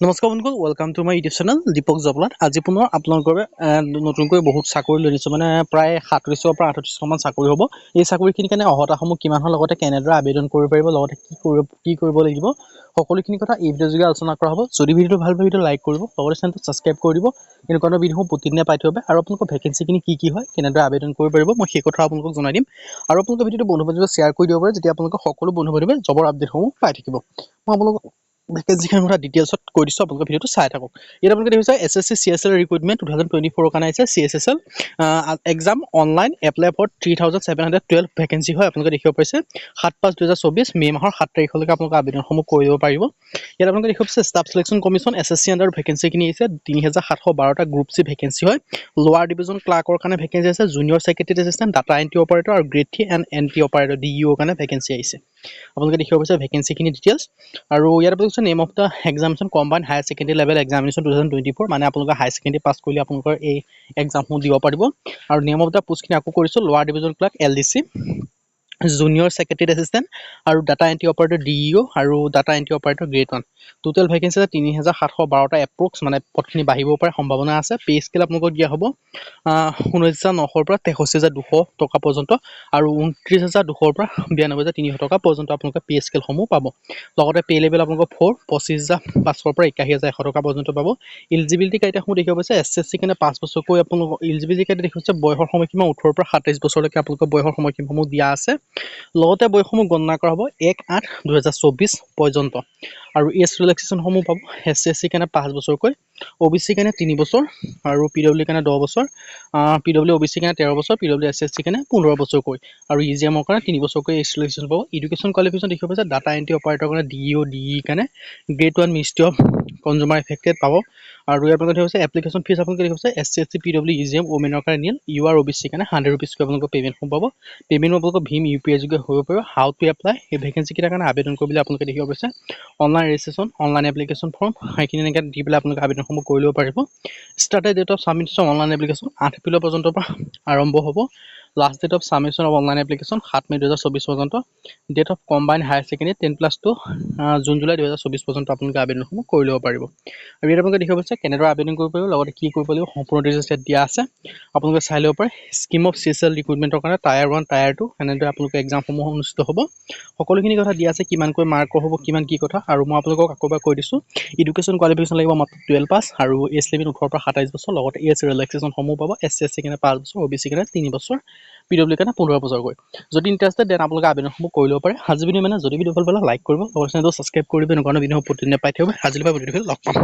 নমস্কাৰ বন্ধুসকল, welcome to my YouTube channel Deepak Jablat. আজি পুনৰ আপোনালোকৰ নতুনকৈ বহুত চাকৰি লৈ আনিছোঁ, মানে প্ৰায় 37ৰ পৰা 38মান চাকৰি হ'ব। এই চাকৰিখিনিৰ কাৰণে অৰ্হতাসমূহ কিমান হয়, লগতে কেনেদৰে আবেদন কৰিব পাৰিব, লগতে কি কৰিব লাগিব, সকলোখিনি কথা এই ভিডিঅ'ৰ যোগে আলোচনা কৰা হ'ব। যদি ভিডিঅ'টো ভাল পায়, ভিডিঅ' লাইক কৰিব, লগতে চেনেলটো ছাবস্ক্ৰাইব কৰি দিব। এনেকুৱা ধৰণৰ ভিডিঅ'সমূহ প্ৰতিদিনে পাই থাকিব আৰু আপোনালোকৰ ভেকেঞ্চিখিনি কি হয়, কেনেদৰে আবেদন কৰিব পাৰিব, মই সেই কথা আপোনালোকক জনাই দিম। আৰু আপোনালোকৰ ভিডিঅ'টো বন্ধু-বান্ধৱীক শ্বেয়াৰ কৰি দিব পাৰে, যেতিয়া আপোনালোকৰ সকলো বন্ধু-বান্ধৱীয়ে জবৰ আপডেটসমূহ পাই থাকিব। মই আপোনালোকক ভেকেঞ্চিখনৰ কথা ডিটেইলছত কৈ দিছোঁ, আপোনালোকে ভিডিঅ'টো চাই থাকক। ইয়াত আপোনালোকে দেখিছে SSC CSL ৰিক্ৰুটমেণ্ট 2024 কাৰণে আহিছে। CSSL exam online apply for 3712 vacancy হয়। আপোনালোকে দেখিব পাইছে 7/5/2024 মে' মাহৰ 7 তাৰিখলৈকে আপোনালোকে আবেদনসমূহ কৰিব পাৰিব। ইয়াত আপোনালোকে দেখিব পাইছে staff selection commission SSC under ভেকেঞ্চিখিনি আহিছে 3712টা গ্ৰুপ চি ভেকেঞ্চি হয়। লোৱাৰ ডিভিজন ক্লাৰ্কৰ কাৰণে ভেকেঞ্চি আছে, junior secretary assistant, data entry operator আৰু grade 3 and entry operator DEO কাৰণে ভেকেঞ্চি আহিছে। আপোনালোকে দেখিব পাইছে ভেকেঞ্চিখিনি ডিটেইলছ। আৰু ইয়াৰ পিছত name of the examination combine higher secondary level examination 2024, মানে আপোনালোকে হায়াৰ ছেকেণ্ডেৰী পাছ কৰিলে আপোনালোকৰ এই এক্সামসমূহ দিব পাৰিব। আৰু নেম অফ দ্য পোষ্টখিনি আকৌ কৰিছোঁ, lower division clerk LDC, junior secretary assistant আৰু ডাটা এণ্ট্ৰি অপাৰেটৰ DEO আৰু data entry operator grade 1। Total vacancy আছে 3712টা এপ্ৰক্স, মানে পদখিনি বাঢ়িব পাৰে সম্ভাৱনা আছে। পে স্কেল আপোনালোকক দিয়া হ'ব 19,900 পৰা 63,200 টকা পৰ্যন্ত আৰু 29,200 পৰা 92,300 টকা পৰ্যন্ত আপোনালোকে পে স্কেলসমূহ পাব। লগতে পে লেভেল আপোনালোকৰ 4 25,500 পৰা 81,100 টকা পৰ্যন্ত পাব। ইলিজিবিলিটি ক্ৰাইটেৰিয়াসমূহ দেখিব পাইছে SSC কাৰণে 5 বছৰকৈ আপোনালোকৰ ইলিজিবিলিটি ক্ৰাইটেৰিয়া দেখিব পাইছে। বয়সৰ সময়সীমা 18 পৰা 27 বছৰলৈকে আপোনালোকৰ বয়সৰ সময়সীমাসমূহ দিয়া আছে। লগতে বয়সসমূহ গণনা কৰা হ'ব 1/8/2024 পৰ্যন্ত। আৰু এজ ৰিলেক্সেশ্যনসমূহ পাব SC কাৰণে 5 বছৰকৈ, OBC কাৰণে 3 বছৰ আৰু PWD কাৰণে 10 বছৰ, PW OBC কাৰণে 13 বছৰ, PW SC কাৰণে 15 বছৰকৈ আৰু EGM কাৰণে 3 বছৰকৈ এজ ৰিলেক্সেশ্যন পাব। এডুকেশ্যন কোৱালিফিকেশ্যন দেখিব পাইছে ডাটা এণ্ট্ৰি অপাৰেটৰ কাৰণে DEO DE কাৰণে grade 1 ministry of consumer affected পাব। আৰু ইয়াৰ পৰা দেখিব পাইছে এপ্লিকেশ্যন ফিজ আপোনালোকে দেখিব পাইছে SC ST PW EGM ওমেনৰ কাৰণে নিয়েল, UR OBC কাৰণে 100 ৰুপিজকৈ আপোনালোকৰ পে'মেণ্টসমূহ পাব। পে'মেণ্ট আপোনালোকৰ ভীম UPI যোগে হ'ব পাৰিব। হাউ টু এপ্লাই, এই ভেকেঞ্চিকেইটাৰ কাৰণে আবেদন কৰিবলৈ আপোনালোকে দেখিব পাইছে online registration, online application form, সেইখিনি এনেকৈ দি পেলাই আপোনালোকে আবেদনসমূহ কৰি ল'ব পাৰিব। Start date of submission online application 8 এপ্ৰিলৰ পৰ্যন্ত পৰা আৰম্ভ হ'ব। Last date of submission of online application 7 May' 2024 পৰ্যন্ত। Date of combine higher secondary 10+2 June July 2024 পৰ্যন্ত আপোনালোকে আবেদনসমূহ কৰি ল'ব পাৰিব। আৰু ইয়াত আপোনালোকে দেখিব পাইছে কেনেদৰে আবেদন কৰিব পাৰিব, লগতে কি কৰিব লাগিব, সম্পূৰ্ণ ডিটেইলছ ইয়াত দিয়া আছে। আপোনালোকে চাই ল'ব পাৰে। স্কিম অফ CSL ৰিক্ৰুটমেণ্টৰ কাৰণে টায়াৰ 1 টায়াৰ 2 এনেদৰে আপোনালোকৰ এক্সামসমূহ অনুষ্ঠিত হ'ব। সকলোখিনি কথা দিয়া আছে, কিমানকৈ মাৰ্কৰ হ'ব, কিমান কি কথা। আৰু মই আপোনালোকক আকৌ এবাৰ কৈ দিছোঁ, এডুকেশ্যন কোৱালিফিকেশ্যন লাগিব মাত্ৰ 12 পাছ আৰু এজ লিমিট 18 পৰা 27 বছৰ, লগতে এজ ৰিলেক্সেশ্যনসমূহ পাব। SC SC কাৰণে 5 বছৰ, OBC কাৰণে 3 বছৰ, PW কাৰণে 15 বছৰকৈ। যদি ইণ্টাৰেষ্টেড দেন আপোনালোকে আবেদনসমূহ কৰি ল'ব পাৰে। আজি ভিডিঅ' মানে যদি ভিডিঅ' ভাল পালে লাইক কৰিব, লগতে চেনেলটো ছাবস্ক্ৰাইব কৰিব, এনেকুৱা ভিডিঅ' প্ৰতিদিনে পাই থাকিব। আজিলৈ ভিডিঅ'টো লগ পাম।